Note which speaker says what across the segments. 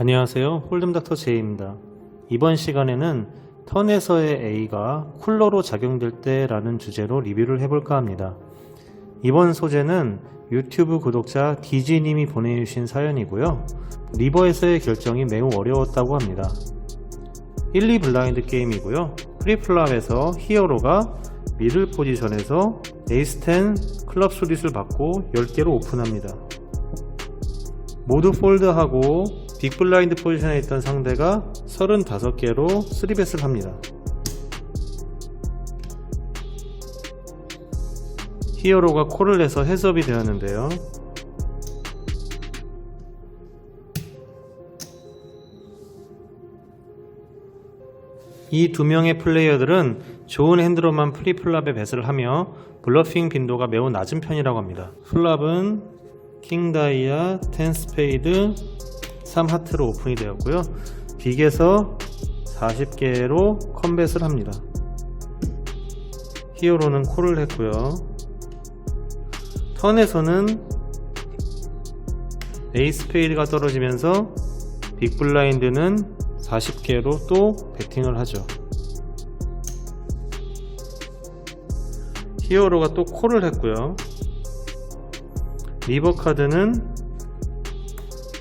Speaker 1: 안녕하세요, 홀덤닥터 J입니다. 이번 시간에는 턴에서의 A가 쿨러로 작용될 때 라는 주제로 리뷰를 해볼까 합니다. 이번 소재는 유튜브 구독자 DG님이 보내주신 사연이고요. 리버에서의 결정이 매우 어려웠다고 합니다. 1, 2 블라인드 게임이고요. 프리플랍에서 히어로가 미들 포지션에서 에이스 10 클럽 수릿을 받고 10개로 오픈합니다. 모두 폴드하고 빅블라인드 포지션에 있던 상대가 35개로 3벳을 합니다. 히어로가 콜을 해서 헤즈업이 되었는데요. 이 두 명의 플레이어들은 좋은 핸드로만 프리플랍에 벳을 하며 블러핑 빈도가 매우 낮은 편이라고 합니다. 플랍은 킹 다이아, 10 스페이드, 3 하트로 오픈이 되었고요. 빅에서 40개로 컴뱃을 합니다. 히어로는 콜을 했고요. 턴에서는 에이스 스페이드가 떨어지면서 빅 블라인드는 40개로 또 배팅을 하죠. 히어로가 또 콜을 했고요. 리버 카드는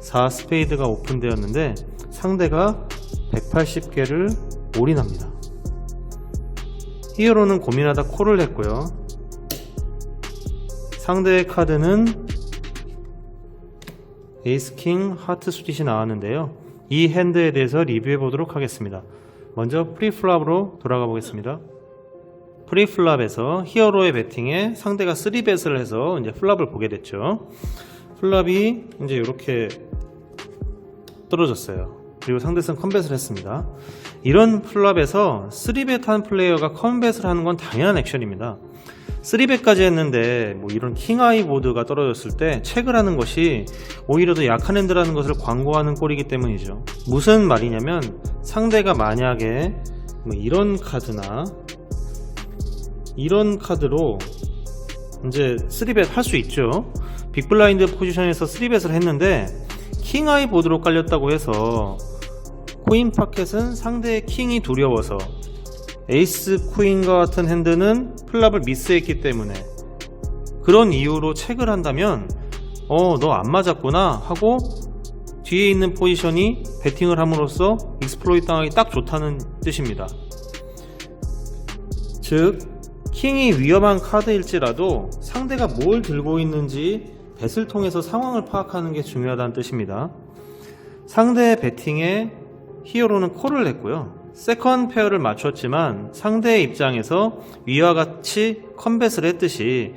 Speaker 1: 4 스페이드가 오픈되었는데 상대가 180개를 올인합니다. 히어로는 고민하다 콜을 했고요. 상대의 카드는 에이스 킹 하트 수릿이 나왔는데요. 이 핸드에 대해서 리뷰해 보도록 하겠습니다. 먼저 프리플랍으로 돌아가 보겠습니다. 프리플랍에서 히어로의 배팅에 상대가 3벳을 해서 이제 플랍을 보게 됐죠. 플랍이 이제 이렇게 떨어졌어요. 그리고 상대선 컴뱃을 했습니다. 이런 플랍에서 3벳 한 플레이어가 컴뱃을 하는 건 당연한 액션입니다. 3벳까지 했는데 뭐 이런 킹아이 보드가 떨어졌을 때 체크를 하는 것이 오히려 더 약한 핸드라는 것을 광고하는 꼴이기 때문이죠. 무슨 말이냐면 상대가 만약에 뭐 이런 카드나 이런 카드로 이제 3벳 할 수 있죠. 빅블라인드 포지션에서 3벳을 했는데 킹아이 보드로 깔렸다고 해서 코인 파켓은 상대의 킹이 두려워서 에이스 퀸과 같은 핸드는 플랍을 미스했기 때문에 그런 이유로 체크를 한다면 너 안 맞았구나 하고 뒤에 있는 포지션이 배팅을 함으로써 익스플로이트 당하기 딱 좋다는 뜻입니다. 즉 킹이 위험한 카드일지라도 상대가 뭘 들고 있는지 벳을 통해서 상황을 파악하는 게 중요하다는 뜻입니다. 상대의 배팅에 히어로는 콜을 했고요. 세컨 페어를 맞췄지만 상대의 입장에서 위와 같이 컴뱃을 했듯이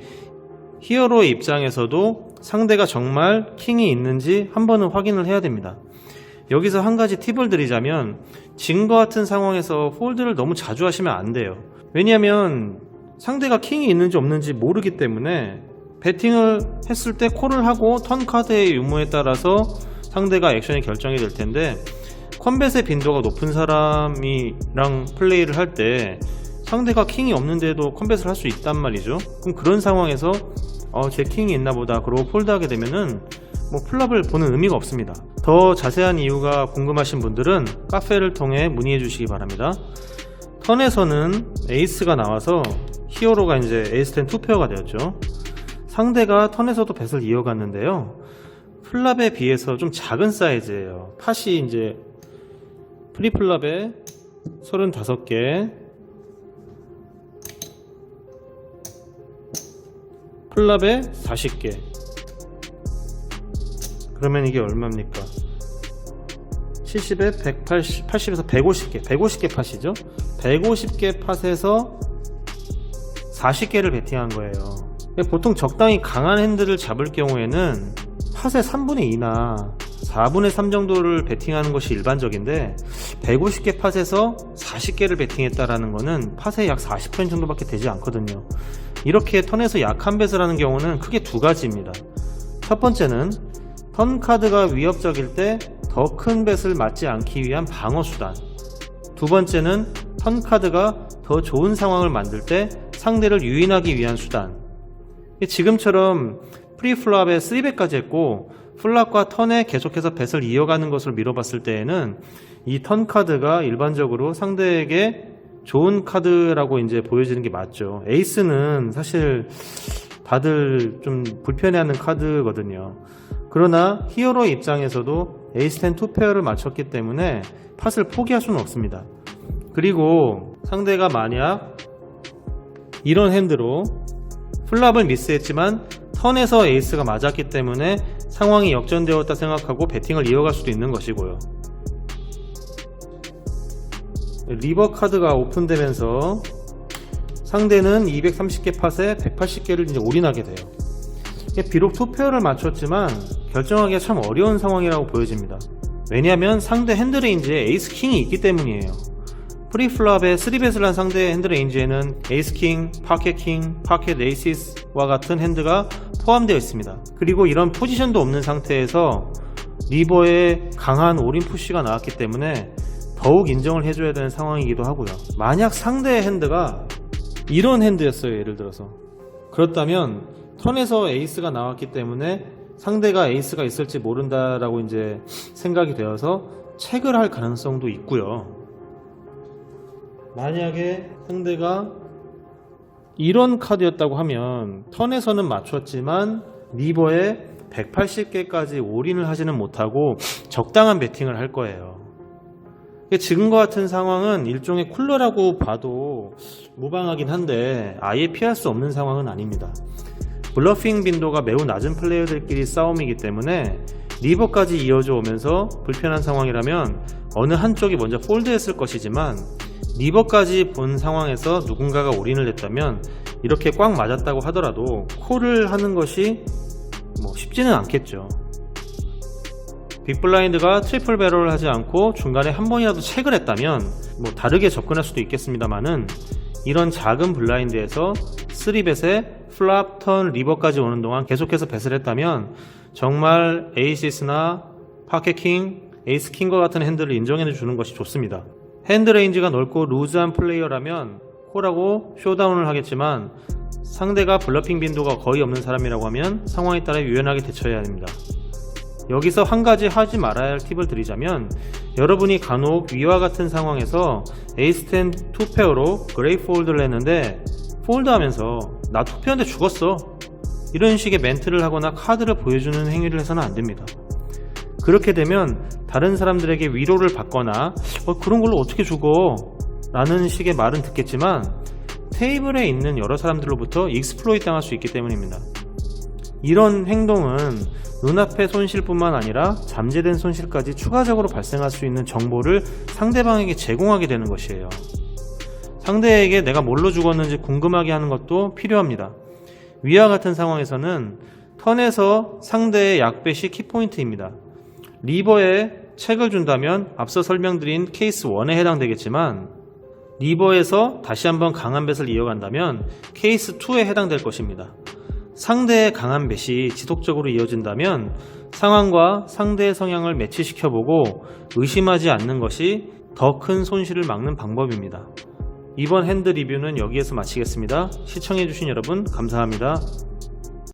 Speaker 1: 히어로의 입장에서도 상대가 정말 킹이 있는지 한 번은 확인을 해야 됩니다. 여기서 한 가지 팁을 드리자면 지금과 같은 상황에서 폴드를 너무 자주 하시면 안 돼요. 왜냐하면 상대가 킹이 있는지 없는지 모르기 때문에 배팅을 했을 때 콜을 하고 턴 카드의 유무에 따라서 상대가 액션이 결정이 될 텐데 컴뱃의 빈도가 높은 사람이랑 플레이를 할 때 상대가 킹이 없는데도 컴뱃을 할 수 있단 말이죠. 그럼 그런 상황에서 제 킹이 있나 보다 그러고 폴드하게 되면은 뭐 플랍을 보는 의미가 없습니다. 더 자세한 이유가 궁금하신 분들은 카페를 통해 문의해 주시기 바랍니다. 턴에서는 에이스가 나와서 히어로가 이제 에이스 10 2페어가 되었죠. 상대가 턴에서도 뱃을 이어갔는데요. 플랍에 비해서 좀 작은 사이즈예요. 팟이 이제 프리플랍에 35개, 플랍에 40개. 그러면 이게 얼마입니까? 70에 180, 80에서 150개, 150개 팟이죠? 150개 팟에서 40개를 배팅한 거예요. 보통 적당히 강한 핸드를 잡을 경우에는 팟의 3분의 2나 4분의 3 정도를 배팅하는 것이 일반적인데 150개 팟에서 40개를 배팅했다라는 것은 팟의 약 40% 정도밖에 되지 않거든요. 이렇게 턴에서 약한 벳을 하는 경우는 크게 두 가지입니다. 첫 번째는 턴 카드가 위협적일 때 더 큰 벳을 맞지 않기 위한 방어 수단, 두 번째는 턴 카드가 더 좋은 상황을 만들 때 상대를 유인하기 위한 수단. 지금처럼 프리플랍에 3벳까지 했고 플랍과 턴에 계속해서 뱃을 이어가는 것으로 미뤄봤을 때에는 이 턴 카드가 일반적으로 상대에게 좋은 카드라고 이제 보여지는 게 맞죠. 에이스는 사실 다들 좀 불편해하는 카드거든요. 그러나 히어로의 입장에서도 에이스 10 2페어를 맞췄기 때문에 팟을 포기할 수는 없습니다. 그리고 상대가 만약 이런 핸드로 플랍을 미스했지만 턴에서 에이스가 맞았기 때문에 상황이 역전되었다 생각하고 배팅을 이어갈 수도 있는 것이고요. 리버 카드가 오픈되면서 상대는 230개 팟에 180개를 이제 올인하게 돼요. 비록 2페어를 맞췄지만 결정하기가 참 어려운 상황이라고 보여집니다. 왜냐하면 상대 핸드레인지에 에이스 킹이 있기 때문이에요. 프리플랍에 3벳을 한 상대 핸드레인지에는 에이스 킹, 파켓 킹, 파켓 에이시스와 같은 핸드가 포함되어 있습니다. 그리고 이런 포지션도 없는 상태에서 리버의 강한 올인 푸시가 나왔기 때문에 더욱 인정을 해줘야 되는 상황이기도 하고요. 만약 상대의 핸드가 이런 핸드였어요. 예를 들어서 그렇다면 턴에서 에이스가 나왔기 때문에 상대가 에이스가 있을지 모른다라고 이제 생각이 되어서 체크를 할 가능성도 있고요. 만약에 상대가 이런 카드였다고 하면 턴에서는 맞췄지만 리버에 180개까지 올인을 하지는 못하고 적당한 배팅을 할 거예요. 지금과 같은 상황은 일종의 쿨러라고 봐도 무방하긴 한데 아예 피할 수 없는 상황은 아닙니다. 블러핑 빈도가 매우 낮은 플레이어들끼리 싸움이기 때문에 리버까지 이어져 오면서 불편한 상황이라면 어느 한쪽이 먼저 폴드했을 것이지만 리버까지 본 상황에서 누군가가 올인을 했다면 이렇게 꽉 맞았다고 하더라도 콜을 하는 것이 쉽지는 않겠죠. 빅블라인드가 트리플 배럴을 하지 않고 중간에 한 번이라도 체크를 했다면 다르게 접근할 수도 있겠습니다만은 이런 작은 블라인드에서 3벳에 플랍, 턴, 리버까지 오는 동안 계속해서 뱃을 했다면 정말 에이시스나 파켓킹, 에이스 킹과 같은 핸들을 인정해 주는 것이 좋습니다. 핸드 레인지가 넓고 루즈한 플레이어라면 콜하고 쇼다운을 하겠지만 상대가 블러핑 빈도가 거의 없는 사람이라고 하면 상황에 따라 유연하게 대처해야 합니다. 여기서 한 가지 하지 말아야 할 팁을 드리자면 여러분이 간혹 위와 같은 상황에서 에이스 10 2페어로 그레이 폴드를 했는데 폴드하면서 나 2페어인데 죽었어 이런 식의 멘트를 하거나 카드를 보여주는 행위를 해서는 안됩니다. 그렇게 되면 다른 사람들에게 위로를 받거나 그런 걸로 어떻게 죽어 라는 식의 말은 듣겠지만 테이블에 있는 여러 사람들로부터 익스플로이트 당할 수 있기 때문입니다. 이런 행동은 눈앞의 손실뿐만 아니라 잠재된 손실까지 추가적으로 발생할 수 있는 정보를 상대방에게 제공하게 되는 것이에요. 상대에게 내가 뭘로 죽었는지 궁금하게 하는 것도 필요합니다. 위와 같은 상황에서는 턴에서 상대의 약벳이 키포인트입니다. 리버에 책을 준다면 앞서 설명드린 케이스 1에 해당되겠지만 리버에서 다시 한번 강한 벳을 이어간다면 케이스 2에 해당될 것입니다. 상대의 강한 벳이 지속적으로 이어진다면 상황과 상대의 성향을 매치시켜보고 의심하지 않는 것이 더 큰 손실을 막는 방법입니다. 이번 핸드 리뷰는 여기에서 마치겠습니다. 시청해주신 여러분 감사합니다.